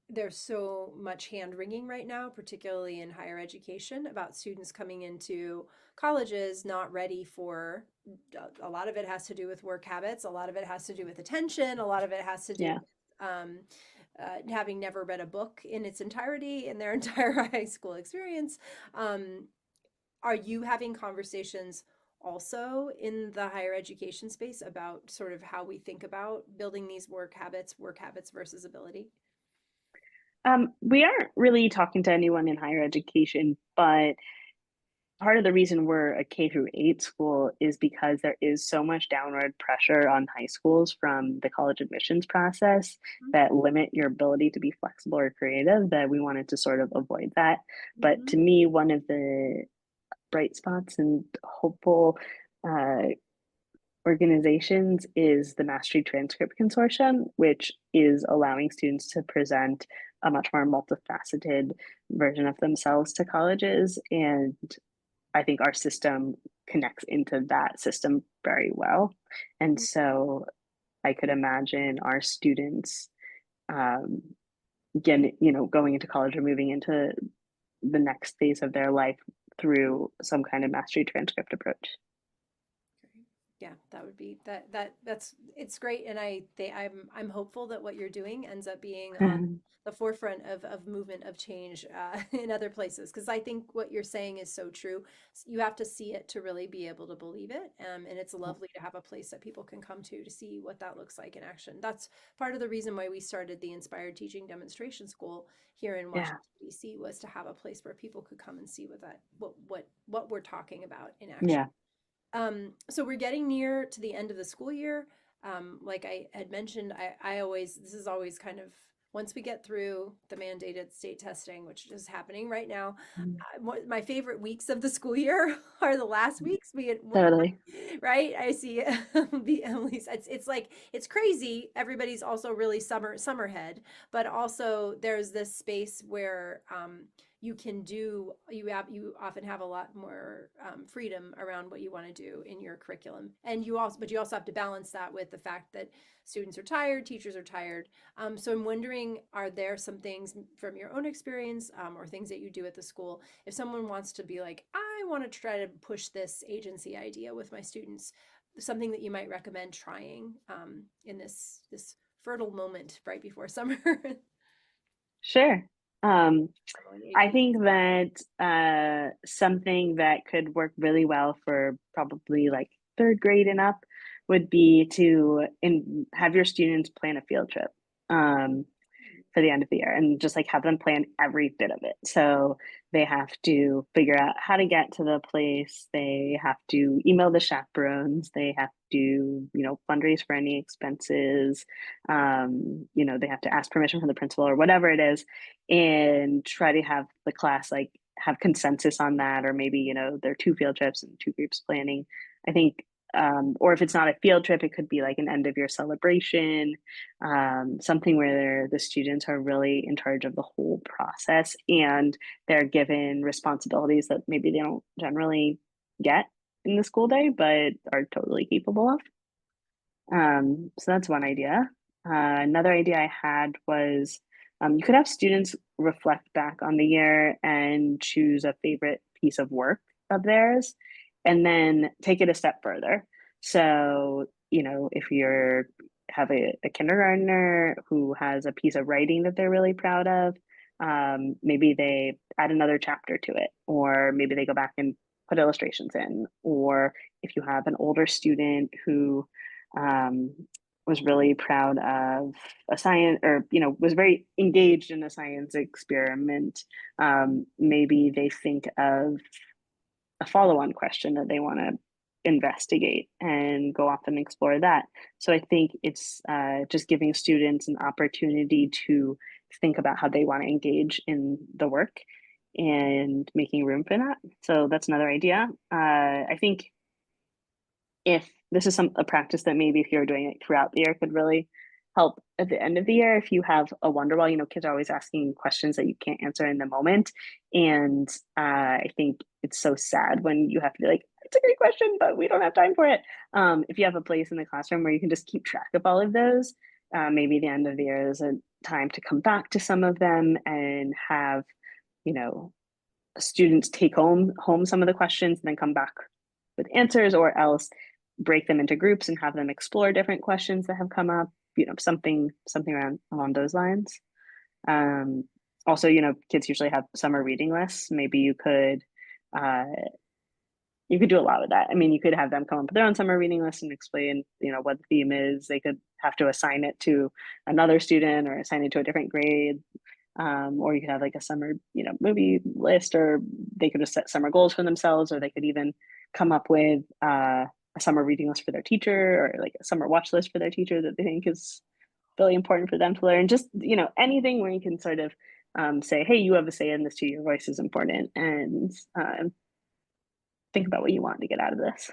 there's so much hand wringing right now, particularly in higher education, about students coming into colleges not ready for a lot of it has to do with work habits, a lot of it has to do with attention, a lot of it has to do with having never read a book in its entirety in their entire high school experience. Are you having conversations also in the higher education space about sort of how we think about building these work habits versus ability? We aren't really talking to anyone in higher education, but part of the reason we're a K through 8 school is because there is so much downward pressure on high schools from the college admissions process that limit your ability to be flexible or creative, that we wanted to sort of avoid that. But to me, one of the bright spots and hopeful organizations is the Mastery Transcript Consortium, which is allowing students to present a much more multifaceted version of themselves to colleges. And I think our system connects into that system very well. And so I could imagine our students going into college or moving into the next phase of their life through some kind of mastery transcript approach. Yeah, that would be that's it's great. And I'm hopeful that what you're doing ends up being on the forefront of movement of change in other places, because I think what you're saying is so true. You have to see it to really be able to believe it, and it's lovely to have a place that people can come to see what that looks like in action. That's part of the reason why we started the Inspired Teaching Demonstration School here in Yeah, Washington, D.C., was to have a place where people could come and see what we're talking about in action. yeah, So we're getting near to the end of the school year. Like I had mentioned, I always, this is always kind of, once we get through the mandated state testing, which is happening right now, mm, my favorite weeks of the school year are the last weeks. totally. Right? I see the Emily's. It's like it's crazy. Everybody's also really summerhead, but also there's this space where you can do you often have a lot more freedom around what you want to do in your curriculum, and you also have to balance that with the fact that students are tired, teachers are tired. So I'm wondering, are there some things from your own experience, or things that you do at the school, if someone wants to be like, I want to try to push this agency idea with my students, something that you might recommend trying in this fertile moment right before summer? Sure. Um, Emily, I you think spot. that something that could work really well for probably like third grade and up would be to have your students plan a field trip. For the end of the year, and just like have them plan every bit of it. So they have to figure out how to get to the place. They have to email the chaperones. They have to, fundraise for any expenses. They have to ask permission from the principal or whatever it is, and try to have the class like have consensus on that, or maybe, there are two field trips and two groups planning. I think or if it's not a field trip, it could be like an end of year celebration, something where the students are really in charge of the whole process and they're given responsibilities that maybe they don't generally get in the school day, but are totally capable of. So that's one idea. Another idea I had was you could have students reflect back on the year and choose a favorite piece of work of theirs and then take it a step further. So, if you're have a kindergartner who has a piece of writing that they're really proud of, maybe they add another chapter to it, or maybe they go back and put illustrations in, or if you have an older student who um, was really proud of a science, or was very engaged in a science experiment, maybe they think of a follow-on question that they want to investigate and go off and explore that. So I think it's just giving students an opportunity to think about how they want to engage in the work and making room for that. So that's another idea. I think if this is a practice that maybe if you're doing it throughout the year could really help at the end of the year. If you have a wonder wall, kids are always asking questions that you can't answer in the moment, and I think it's so sad when you have to be like, it's a great question but we don't have time for it. If you have a place in the classroom where you can just keep track of all of those, maybe the end of the year is a time to come back to some of them and have you know students take home some of the questions and then come back with answers, or else break them into groups and have them explore different questions that have come up, something around along those lines. um, Also, kids usually have summer reading lists. Maybe uh, you could do a lot with that. I mean, you could have them come up with their own summer reading list and explain, what the theme is. They could have to assign it to another student or assign it to a different grade. Or you could have like a summer, movie list, or they could just set summer goals for themselves, or they could even come up with a summer reading list for their teacher, or like a summer watch list for their teacher that they think is really important for them to learn. Just, anything where you can sort of say, hey, you have a say in this too. Your voice is important, and think about what you want to get out of this.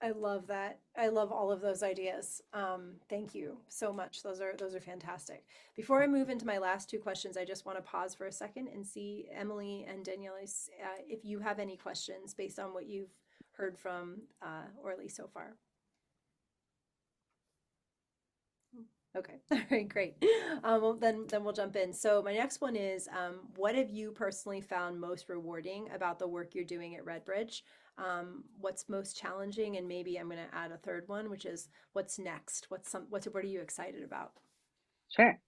I love that. I love all of those ideas. Thank you so much. Those are fantastic. Before I move into my last two questions, I just want to pause for a second and see, Emily and Danielle, if you have any questions based on what you've heard from Orly so far. Okay. All right, great. Well, then we'll jump in. So my next one is, what have you personally found most rewarding about the work you're doing at Redbridge? what's most challenging, and maybe I'm going to add a third one, which is what's next? What are you excited about? Sure.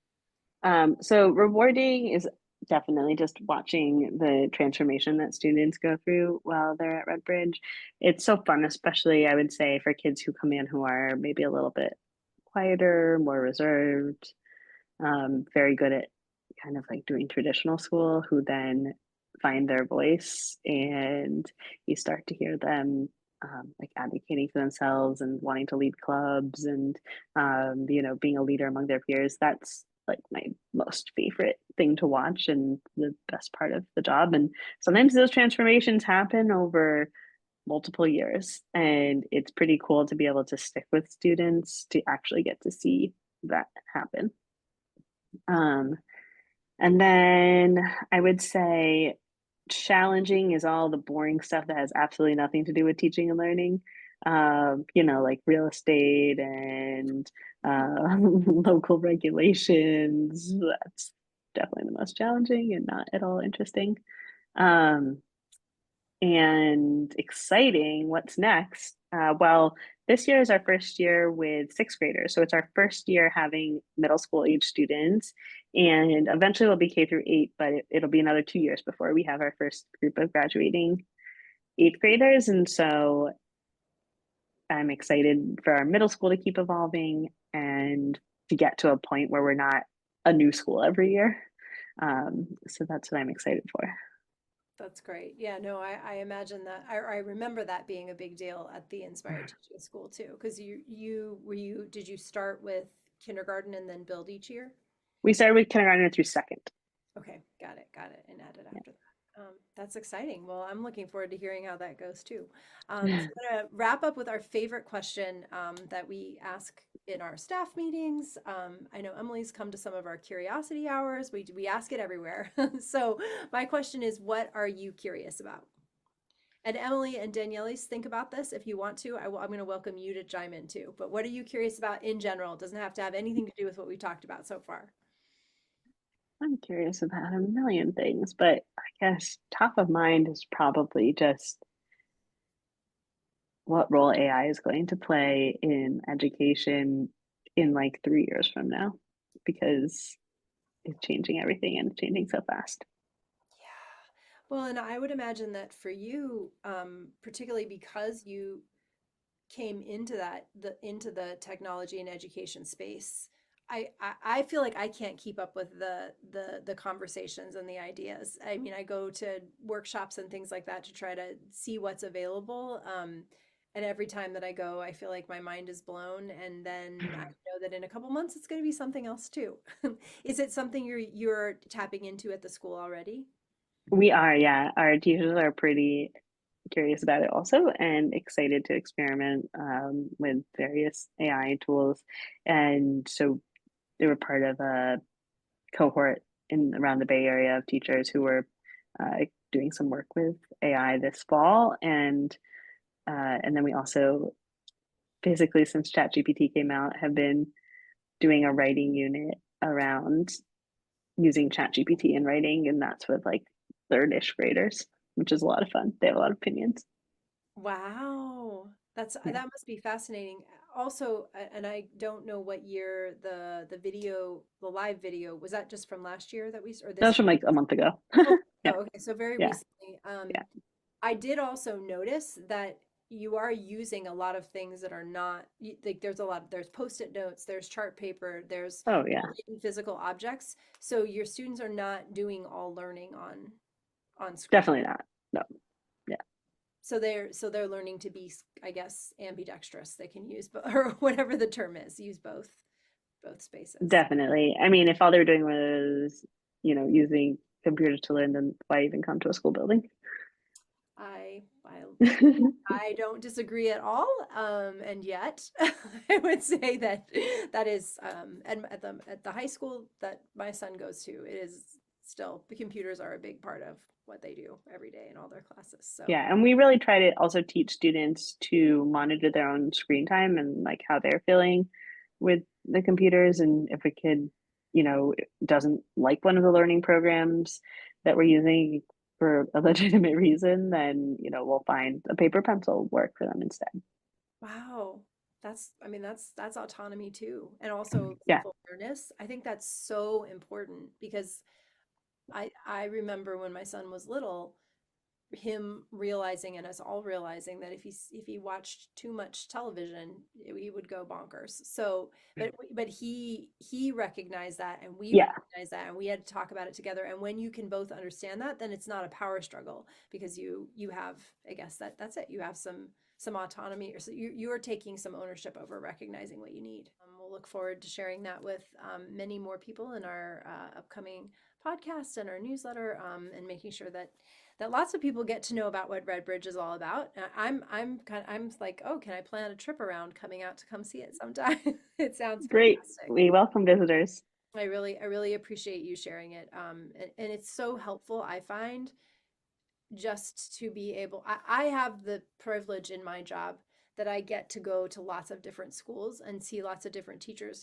So rewarding is definitely just watching the transformation that students go through while they're at Redbridge. It's so fun, especially I would say for kids who come in who are maybe a little bit quieter, more reserved, very good at kind of like doing traditional school, who then find their voice and you start to hear them like advocating for themselves and wanting to lead clubs and being a leader among their peers. That's like my most favorite thing to watch and the best part of the job. And sometimes those transformations happen over multiple years, and it's pretty cool to be able to stick with students to actually get to see that happen. Um, and then I would say challenging is all the boring stuff that has absolutely nothing to do with teaching and learning. Like real estate and local regulations. That's definitely the most challenging and not at all interesting. Um, and exciting. What's next? Well, this year is our first year with sixth graders. So it's our first year having middle school age students. And eventually it'll be K through 8, but it'll be another 2 years before we have our first group of graduating eighth graders. And so I'm excited for our middle school to keep evolving and to get to a point where we're not a new school every year. So that's what I'm excited for. That's great. Yeah, no, I imagine that. I remember that being a big deal at the Inspired Teaching School too, because did you start with kindergarten and then build each year? We started with kindergarten through second. Okay, got it, and added after that. That's exciting. Well, I'm looking forward to hearing how that goes too. So I'm gonna wrap up with our favorite question that we ask in our staff meetings. I know Emily's come to some of our curiosity hours. We ask it everywhere. So my question is, what are you curious about? And Emily and Daniele's, think about this if you want to. I'm going to welcome you to chime in too. But what are you curious about in general? It doesn't have to have anything to do with what we talked about so far. I'm curious about a million things, but I guess top of mind is probably just what role AI is going to play in education in like 3 years from now, because it's changing everything and it's changing so fast. Yeah. Well, and I would imagine that for you, particularly because you came into into the technology and education space, I feel like I can't keep up with the conversations and the ideas. I mean, I go to workshops and things like that to try to see what's available. And every time that I go, I feel like my mind is blown. And then I know that in a couple months it's going to be something else too. Is it something you're tapping into at the school already? We are, yeah. Our teachers are pretty curious about it also and excited to experiment with various AI tools. And so they were part of a cohort in around the Bay Area of teachers who were doing some work with AI this fall, and then we also basically since ChatGPT came out have been doing a writing unit around using ChatGPT in writing, and that's with like third-ish graders, which is a lot of fun. They have a lot of opinions. Wow. Yeah, That must be fascinating. Also, and I don't know what year the live video, was that just from last year that or that was this from year? like a month ago. Oh, Yeah, okay, so very yeah, recently. yeah. I did also notice that you are using a lot of things that are not like there's post-it notes, there's chart paper, there's Oh yeah, physical objects. So your students are not doing all learning on screen. definitely not. No, yeah, So they're learning to be, I guess, ambidextrous. They can use or whatever the term is, use both spaces. definitely. I mean, if all they were doing was, using computers to learn, then why even come to a school building? I I I don't disagree at all. And yet I would say that that is and at the high school that my son goes to, it is still the computers are a big part of what they do every day in all their classes. So Yeah, and we really try to also teach students to monitor their own screen time and like how they're feeling with the computers. And if a kid, doesn't like one of the learning programs that we're using, for a legitimate reason, then, we'll find a paper pencil work for them instead. Wow. I mean, that's autonomy too. And also Yeah. self-awareness. I think that's so important because I remember when my son was little, him realizing and us all realizing that if he watched too much television, he would go bonkers. So, but he recognized that, and we Yeah. recognized that, and we had to talk about it together. And when you can both understand that, then it's not a power struggle because you have, I guess that's it. You have some autonomy, or so you are taking some ownership over recognizing what you need. We'll look forward to sharing that with many more people in our upcoming podcast and our newsletter, and making sure that lots of people get to know about what Redbridge is all about. I'm like, oh, can I plan a trip around coming out to come see it sometime? It sounds Great. fantastic. We welcome visitors. I really appreciate you sharing it. And it's so helpful, I find, just to be able, I have the privilege in my job that I get to go to lots of different schools and see lots of different teachers